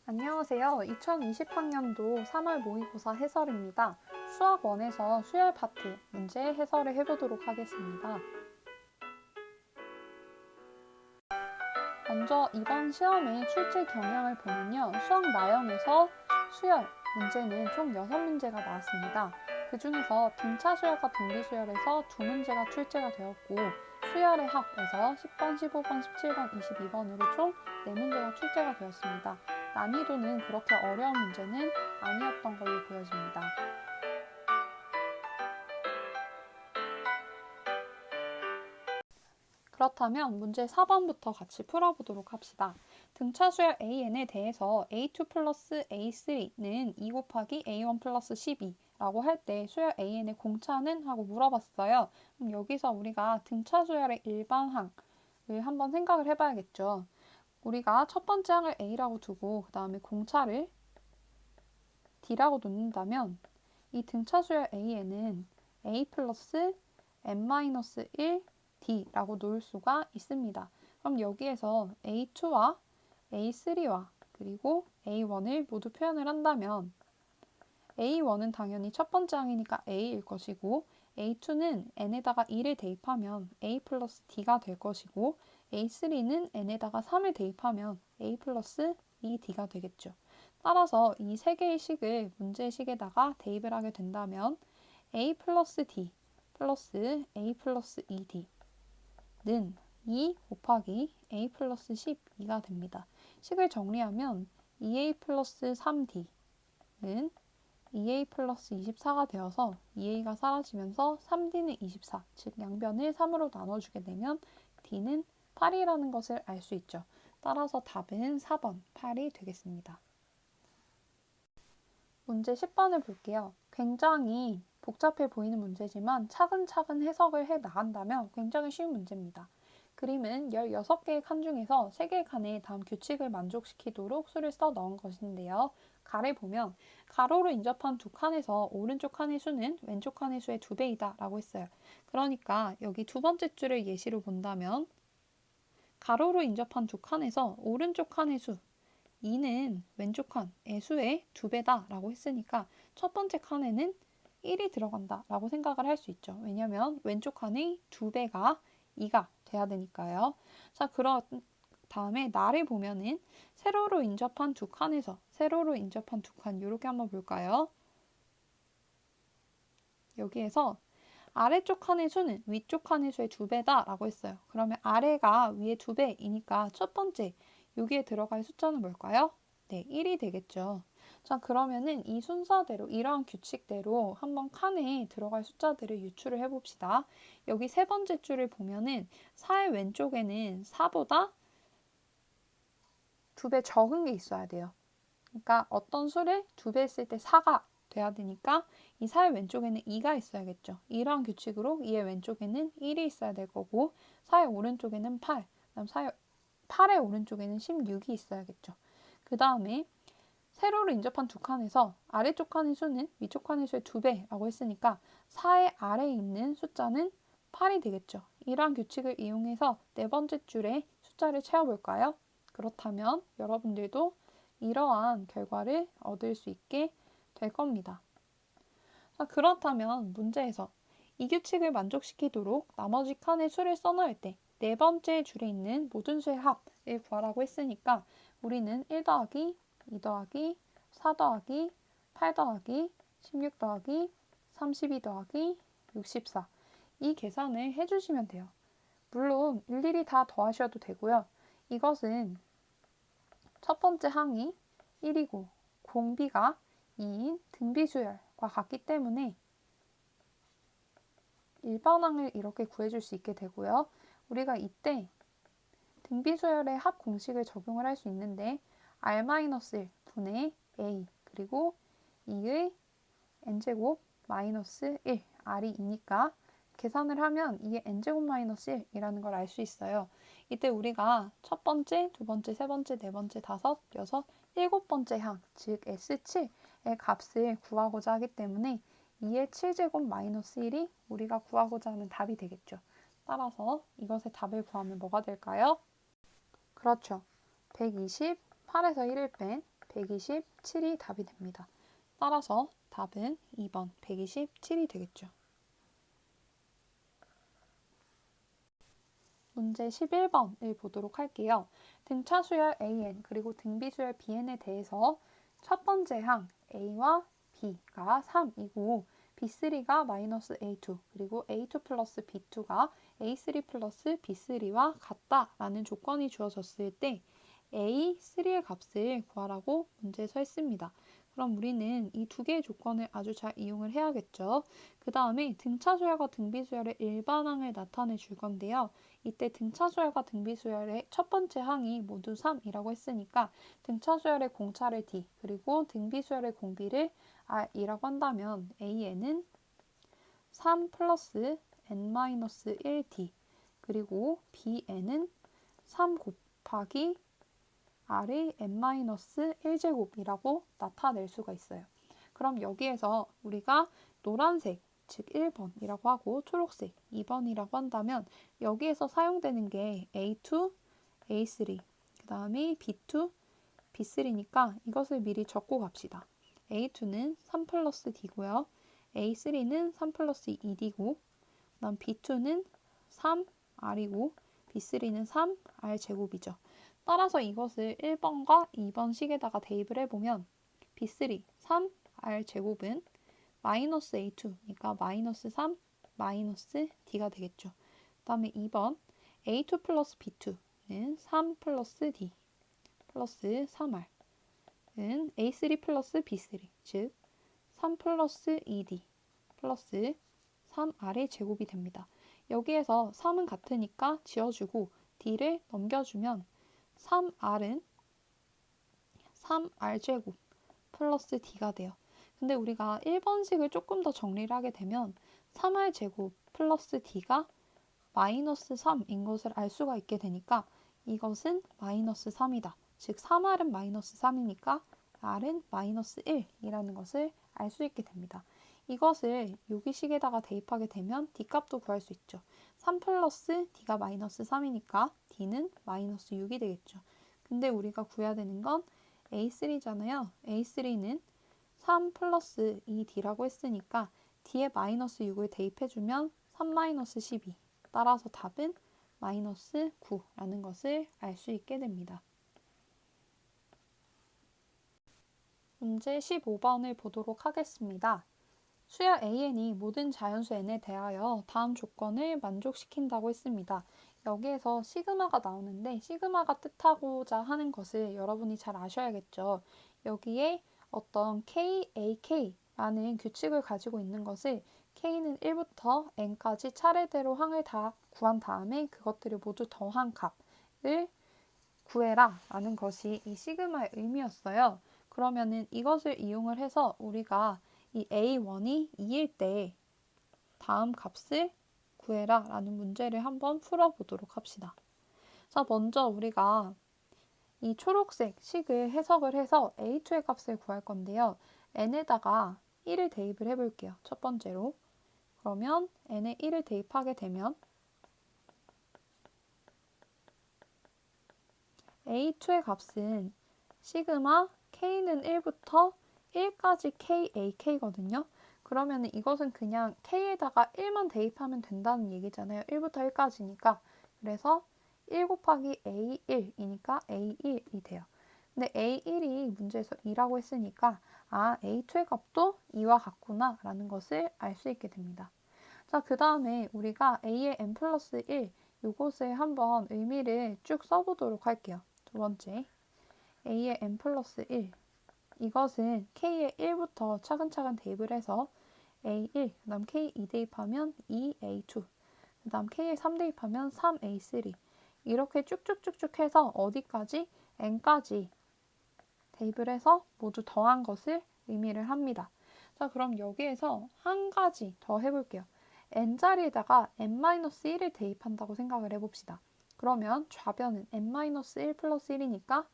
안녕하세요. 2020학년도 3월 모의고사 해설입니다. 수학 1에서 수열 파트 문제 해설을 해보도록 하겠습니다. 먼저 이번 시험의 출제 경향을 보면요. 수학 나형에서 수열 문제는 총 6문제가 나왔습니다. 그 중에서 등차 수열과 등비 수열에서 2문제가 출제가 되었고 수열의 합에서 10번, 15번, 17번, 22번으로 총 4문제가 출제가 되었습니다. 난이도는 그렇게 어려운 문제는 아니었던 걸로 보여집니다. 그렇다면 문제 4번부터 같이 풀어보도록 합시다. 등차수열 AN에 대해서 A2 플러스 A3는 2 곱하기 A1 플러스 12라고 할 때 수열 AN의 공차는? 하고 물어봤어요. 그럼 여기서 우리가 등차수열의 일반항을 한번 생각을 해봐야겠죠. 우리가 첫 번째 항을 A라고 두고 그 다음에 공차를 D라고 놓는다면 이 등차수열 A에는 A 플러스 n-1 D라고 놓을 수가 있습니다. 그럼 여기에서 A2와 A3와 그리고 A1을 모두 표현을 한다면 A1은 당연히 첫 번째 항이니까 A일 것이고 A2는 n에다가 2를 대입하면 A 플러스 D가 될 것이고 A3는 n에다가 3을 대입하면 A 플러스 2D가 되겠죠. 따라서 이 세 개의 식을 문제식에다가 대입을 하게 된다면 A 플러스 D 플러스 A 플러스 2D는 2 곱하기 A 플러스 12가 됩니다. 식을 정리하면 2A 플러스 3D는 2A 플러스 24가 되어서 2A가 사라지면서 3D는 24, 즉 양변을 3으로 나눠주게 되면 D는 8이라는 것을 알 수 있죠. 따라서 답은 4번 8이 되겠습니다. 문제 10번을 볼게요. 굉장히 복잡해 보이는 문제지만 차근차근 해석을 해 나간다면 굉장히 쉬운 문제입니다. 그림은 16개의 칸 중에서 3개의 칸에 다음 규칙을 만족시키도록 수를 써 넣은 것인데요. 가를 보면 가로로 인접한 두 칸에서 오른쪽 칸의 수는 왼쪽 칸의 수의 2배이다 라고 했어요. 그러니까 여기 두 번째 줄을 예시로 본다면 가로로 인접한 두 칸에서 오른쪽 칸의 수 2는 왼쪽 칸의 수의 2배다 라고 했으니까 첫 번째 칸에는 1이 들어간다 라고 생각을 할 수 있죠. 왜냐면 왼쪽 칸의 2배가 2가 돼야 되니까요. 자, 그런 다음에 나를 보면은 세로로 인접한 두 칸에서 세로로 인접한 두 칸 이렇게 한번 볼까요? 여기에서 아래쪽 칸의 수는 위쪽 칸의 수의 2배다 라고 했어요. 그러면 아래가 위의 2배이니까 첫 번째 여기에 들어갈 숫자는 뭘까요? 네, 1이 되겠죠. 자, 그러면은 이 순서대로 이러한 규칙대로 한번 칸에 들어갈 숫자들을 유추를 해봅시다. 여기 세 번째 줄을 보면은 4의 왼쪽에는 4보다 2배 적은 게 있어야 돼요. 그러니까 어떤 수를 2배 했을 때 4가 돼야 되니까 이 4의 왼쪽에는 2가 있어야겠죠. 이러한 규칙으로 2의 왼쪽에는 1이 있어야 될 거고 4의 오른쪽에는 8, 그다음 8의 오른쪽에는 16이 있어야겠죠. 그 다음에 세로로 인접한 두 칸에서 아래쪽 칸의 수는 위쪽 칸의 수의 2배라고 했으니까 4의 아래에 있는 숫자는 8이 되겠죠. 이러한 규칙을 이용해서 네 번째 줄에 숫자를 채워볼까요? 그렇다면 여러분들도 이러한 결과를 얻을 수 있게 될 겁니다. 자, 그렇다면 문제에서 이 규칙을 만족시키도록 나머지 칸에 수를 써넣을 때 네 번째 줄에 있는 모든 수의 합을 구하라고 했으니까 우리는 1 더하기 2 더하기 4 더하기 8 더하기 16 더하기 32 더하기 64 이 계산을 해주시면 돼요. 물론 일일이 다 더하셔도 되고요. 이것은 첫 번째 항이 1이고 공비가 2인 등비수열과 같기 때문에 일반항을 이렇게 구해줄 수 있게 되고요. 우리가 이때 등비수열의 합 공식을 적용을 할 수 있는데 r-1 분의 a 그리고 2의 n제곱 마이너스 1 r이 2니까 계산을 하면 2의 n제곱 마이너스 1이라는 걸 알 수 있어요. 이때 우리가 첫 번째, 두 번째, 세 번째, 네 번째, 다섯, 여섯, 일곱 번째 항, 즉 S7의 값을 구하고자 하기 때문에 2의 7제곱 마이너스 1이 우리가 구하고자 하는 답이 되겠죠. 따라서 이것의 답을 구하면 뭐가 될까요? 그렇죠. 128에서 1을 뺀 127이 답이 됩니다. 따라서 답은 2번 127이 되겠죠. 문제 11번을 보도록 할게요. 등차 수열 AN 그리고 등비 수열 BN에 대해서 첫 번째 항 A와 B가 3이고 B3가 마이너스 A2 그리고 A2 플러스 B2가 A3 플러스 B3와 같다라는 조건이 주어졌을 때 A3의 값을 구하라고 문제에서 했습니다. 그럼 우리는 이 두 개의 조건을 아주 잘 이용을 해야겠죠. 그 다음에 등차 수열과 등비 수열의 일반항을 나타내 줄 건데요. 이때 등차 수열과 등비 수열의 첫 번째 항이 모두 3이라고 했으니까 등차 수열의 공차를 D 그리고 등비 수열의 공비를 R이라고 한다면 AN은 3 플러스 N-1D 그리고 BN은 3 곱하기 R의 N-1제곱이라고 나타낼 수가 있어요. 그럼 여기에서 우리가 노란색, 즉 1번이라고 하고 초록색 2번이라고 한다면 여기에서 사용되는 게 A2, A3, 그 다음에 B2, B3니까 이것을 미리 적고 갑시다. A2는 3 플러스 D고요. A3는 3 플러스 2D고 그 다음 B2는 3R이고 B3는 3R 제곱이죠. 따라서 이것을 1번과 2번 식에다가 대입을 해보면 B3, 3R 제곱은 마이너스 A2니까 마이너스 3, 마이너스 D가 되겠죠. 그 다음에 2번 A2 플러스 B2는 3 플러스 D 플러스 3R은 A3 플러스 B3 즉 3 플러스 2D 플러스 3R의 제곱이 됩니다. 여기에서 3은 같으니까 지워주고 D를 넘겨주면 3R은 3R제곱 플러스 D가 돼요. 근데 우리가 1번식을 조금 더 정리를 하게 되면 3R제곱 플러스 D가 마이너스 3인 것을 알 수가 있게 되니까 이것은 마이너스 3이다. 즉 3R은 마이너스 3이니까 R은 마이너스 1이라는 것을 알 수 있게 됩니다. 이것을 여기식에다가 대입하게 되면 D값도 구할 수 있죠. 3 플러스 D가 마이너스 3이니까 D는 마이너스 6이 되겠죠. 근데 우리가 구해야 되는 건 A3잖아요. A3는 3 플러스 2D라고 했으니까 D에 마이너스 6을 대입해주면 3 마이너스 12. 따라서 답은 마이너스 9라는 것을 알 수 있게 됩니다. 문제 15번을 보도록 하겠습니다. 수열 AN이 모든 자연수 N에 대하여 다음 조건을 만족시킨다고 했습니다. 여기에서 시그마가 나오는데 시그마가 뜻하고자 하는 것을 여러분이 잘 아셔야겠죠. 여기에 어떤 KAK라는 규칙을 가지고 있는 것을 K는 1부터 N까지 차례대로 항을 다 구한 다음에 그것들을 모두 더한 값을 구해라 라는 것이 이 시그마의 의미였어요. 그러면은 이것을 이용을 해서 우리가 이 A1이 2일 때 다음 값을 구해라 라는 문제를 한번 풀어보도록 합시다. 자, 먼저 우리가 이 초록색 식을 해석을 해서 A2의 값을 구할 건데요. N에다가 1을 대입을 해볼게요. 첫 번째로. 그러면 N에 1을 대입하게 되면 A2의 값은 시그마 K는 1부터 1까지 KAK거든요. 그러면 이것은 그냥 K에다가 1만 대입하면 된다는 얘기잖아요. 1부터 1까지니까. 그래서 1 곱하기 A1이니까 A1이 돼요. 근데 A1이 문제에서 2라고 했으니까 A2의 값도 2와 같구나 라는 것을 알 수 있게 됩니다. 자, 그 다음에 우리가 A의 n 플러스 1 이것을 한번 의미를 쭉 써보도록 할게요. 두 번째, A의 n 플러스 1 이것은 K의 1부터 차근차근 대입을 해서 A1, 그 다음 K2 대입하면 2A2, 그 다음 K에 3 대입하면 3A3 이렇게 쭉쭉쭉쭉 해서 어디까지? N까지 대입을 해서 모두 더한 것을 의미를 합니다. 자, 그럼 여기에서 한 가지 더 해볼게요. N자리에다가 N-1을 대입한다고 생각을 해봅시다. 그러면 좌변은 N-1 플러스 1이니까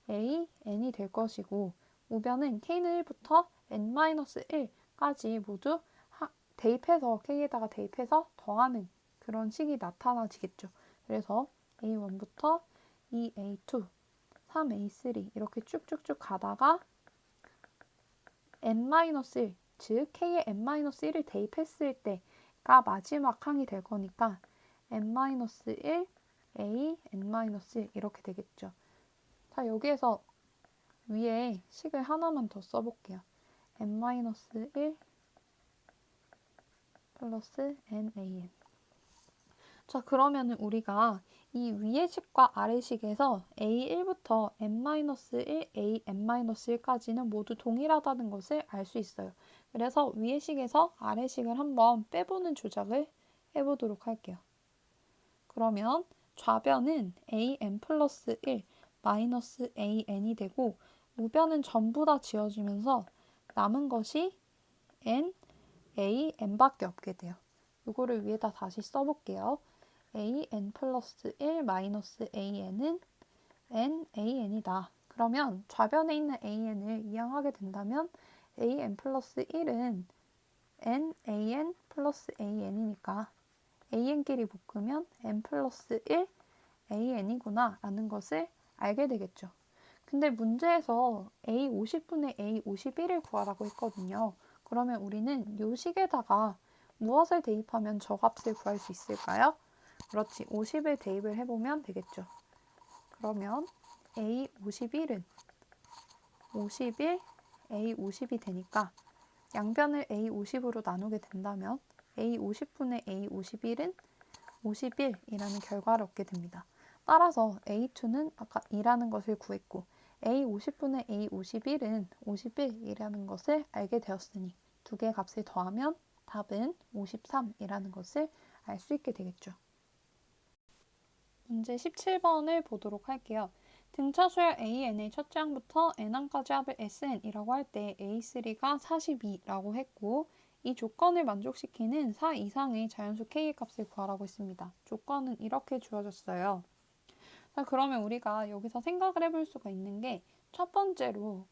A, N이 될 것이고 우변은 K는 1부터 N-1까지 모두 대입해서 K에다가 대입해서 더하는 그런 식이 나타나지겠죠. 그래서 A1부터 2A2, 3a3 이렇게 쭉쭉쭉 가다가 n-1, 즉 k에 n-1을 대입했을 때가 마지막 항이 될 거니까 n-1, a, n-1 이렇게 되겠죠. 자, 여기에서 위에 식을 하나만 더 써볼게요. n-1 플러스 nan. 자, 그러면은 우리가 이 위의 식과 아래 식에서 a1부터 n-1, a n-1까지는 모두 동일하다는 것을 알 수 있어요. 그래서 위의 식에서 아래 식을 한번 빼보는 조작을 해보도록 할게요. 그러면 좌변은 an 플러스 1 마이너스 an이 되고 우변은 전부 다 지워지면서 남은 것이 n, a, n밖에 없게 돼요. 이거를 위에다 다시 써볼게요. an 플러스 1 마이너스 an은 nan이다. 그러면 좌변에 있는 an을 이항하게 된다면 an 플러스 1은 nan 플러스 an이니까 an끼리 묶으면 n 플러스 1 an이구나 라는 것을 알게 되겠죠. 근데 문제에서 a 50분의 a 51을 구하라고 했거든요. 그러면 우리는 이 식에다가 무엇을 대입하면 저 값을 구할 수 있을까요? 그렇지, 50을 대입을 해보면 되겠죠. 그러면 a 51은 51, a 50이 되니까 양변을 a 50으로 나누게 된다면 a 50분의 a 51은 51이라는 결과를 얻게 됩니다. 따라서 a2는 아까 2라는 것을 구했고 a 50분의 a 51은 51이라는 것을 알게 되었으니 두 개의 값을 더하면 답은 53이라는 것을 알 수 있게 되겠죠. 문제 17번을 보도록 할게요. 등차 수열 AN의 첫째 항부터 N항까지 합을 SN이라고 할 때 A3가 42라고 했고 이 조건을 만족시키는 4 이상의 자연수 K의 값을 구하라고 했습니다. 조건은 이렇게 주어졌어요. 자, 그러면 우리가 여기서 생각을 해볼 수가 있는 게 첫 번째로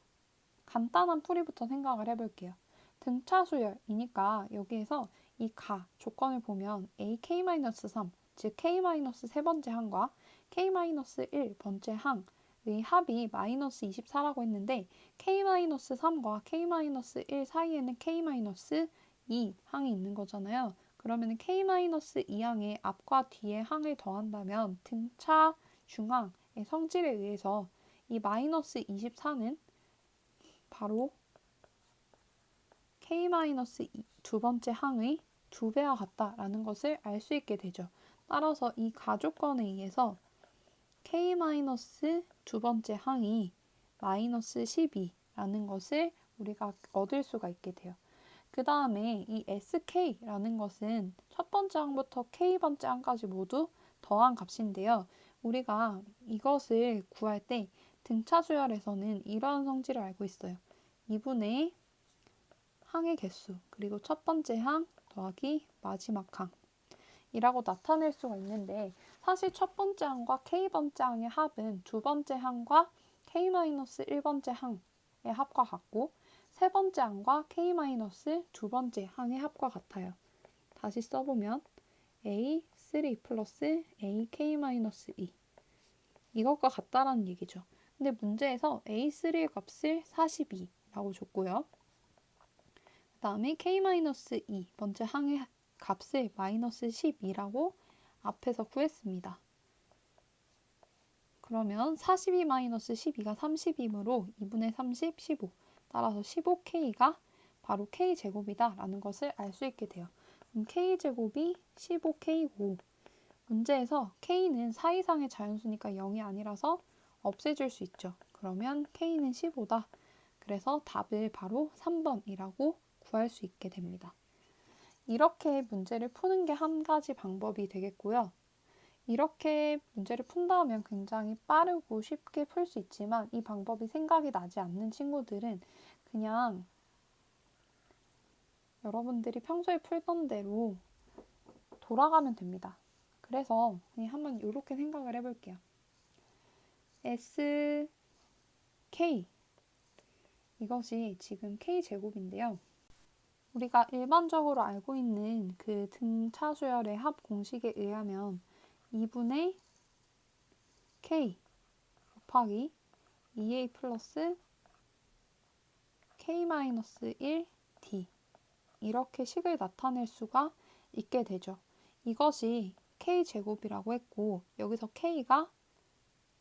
간단한 풀이부터 생각을 해볼게요. 등차 수열이니까 여기에서 이 조건을 보면 AK-3, 즉 K-세 번째 항과 K-1 번째 항의 합이 마이너스 24라고 했는데 K-3과 K-1 사이에는 K-2 항이 있는 거잖아요. 그러면 K-2 항의 앞과 뒤의 항을 더한다면 등차 중항의 성질에 의해서 이 마이너스 24는 바로 K- 두 번째 항의 2배와 같다라는 것을 알 수 있게 되죠. 따라서 이 가조건에 의해서 K- 두 번째 항이 마이너스 12라는 것을 우리가 얻을 수가 있게 돼요. 그 다음에 이 SK라는 것은 첫 번째 항부터 K번째 항까지 모두 더한 값인데요. 우리가 이것을 구할 때 등차 수열에서는 이러한 성질을 알고 있어요. 2분의 항의 개수, 그리고 첫 번째 항 더하기 마지막 항이라고 나타낼 수가 있는데 사실 첫 번째 항과 K번째 항의 합은 두 번째 항과 K-1 번째 항의 합과 같고 세 번째 항과 K- 두 번째 항의 합과 같아요. 다시 써보면 A3 플러스 AK-2 이것과 같다라는 얘기죠. 근데 문제에서 A3의 값을 42라고 줬고요. 그 다음에 K-2 번째 항의 값을 마이너스 12라고 앞에서 구했습니다. 그러면 42-12가 30이므로 2분의 30, 15. 따라서 15K가 바로 K제곱이다 라는 것을 알 수 있게 돼요. 그럼 K제곱이 15K고 문제에서 K는 4 이상의 자연수니까 0이 아니라서 없애줄 수 있죠. 그러면 K는 15다. 그래서 답을 바로 3번이라고 구할 수 있게 됩니다. 이렇게 문제를 푸는 게 한 가지 방법이 되겠고요. 이렇게 문제를 푼다면 굉장히 빠르고 쉽게 풀 수 있지만 이 방법이 생각이 나지 않는 친구들은 그냥 여러분들이 평소에 풀던 대로 돌아가면 됩니다. 그래서 그냥 한번 이렇게 생각을 해볼게요. SK 이것이 지금 K제곱인데요. 우리가 일반적으로 알고 있는 그 등차 수열의 합 공식에 의하면 2분의 K 곱하기 2a 플러스 k-1d 이렇게 식을 나타낼 수가 있게 되죠. 이것이 k제곱이라고 했고 여기서 k가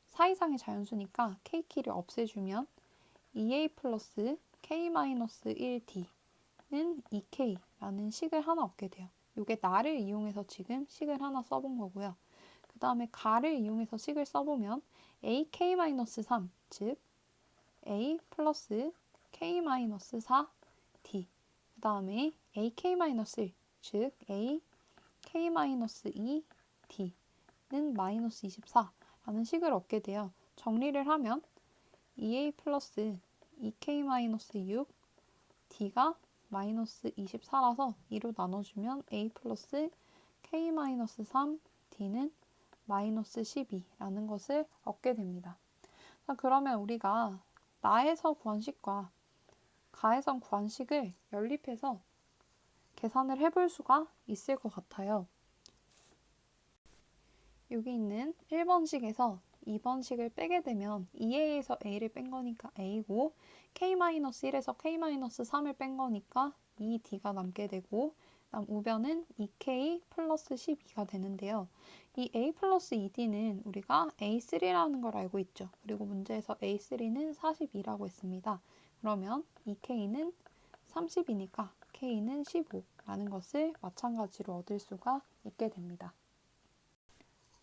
4 이상의 자연수니까 k키를 없애주면 2a 플러스 k-1d는 2k라는 식을 하나 얻게 돼요. 이게 나를 이용해서 지금 식을 하나 써본 거고요. 그 다음에 가를 이용해서 식을 써보면 ak-3, 즉 a 플러스 k-4d 그 다음에 ak-1, 즉 ak-2d는 마이너스 24라는 식을 얻게 돼요. 정리를 하면 2a 플러스 2k-6 d가 마이너스 24라서 2로 나눠주면 a 플러스 k-3 d는 마이너스 12라는 것을 얻게 됩니다. 자, 그러면 우리가 나에서 구한 식과 가에서 구한 식을 연립해서 계산을 해볼 수가 있을 것 같아요. 여기 있는 1번식에서 2번식을 빼게 되면 2a에서 a를 뺀 거니까 a고 k-1에서 k-3을 뺀 거니까 2d가 남게 되고 다음 우변은 2k 플러스 12가 되는데요. 이 a 플러스 2d는 우리가 a3라는 걸 알고 있죠. 그리고 문제에서 a3는 42라고 했습니다. 그러면 2k는 30이니까 k는 15라는 것을 마찬가지로 얻을 수가 있게 됩니다.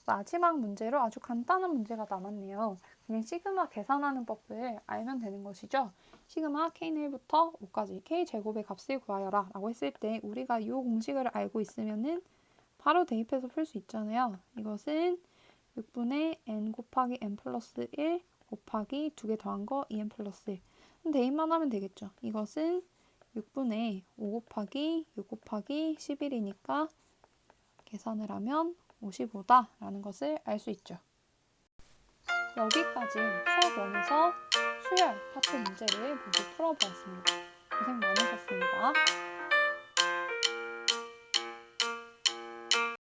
마지막 문제로 아주 간단한 문제가 남았네요. 그냥 시그마 계산하는 법을 알면 되는 것이죠. 시그마 k는 1부터 5까지 k제곱의 값을 구하여라 라고 했을 때 우리가 이 공식을 알고 있으면은 바로 대입해서 풀 수 있잖아요. 이것은 6분의 n 곱하기 n 플러스 1 곱하기 2개 더한 거 2n 플러스 1 대입만 하면 되겠죠. 이것은 6분의 5 곱하기 6 곱하기 11이니까 계산을 하면 55다라는 것을 알 수 있죠. 여기까지 수업 1에서 수열 파트 문제를 모두 풀어보았습니다. 고생 많으셨습니다.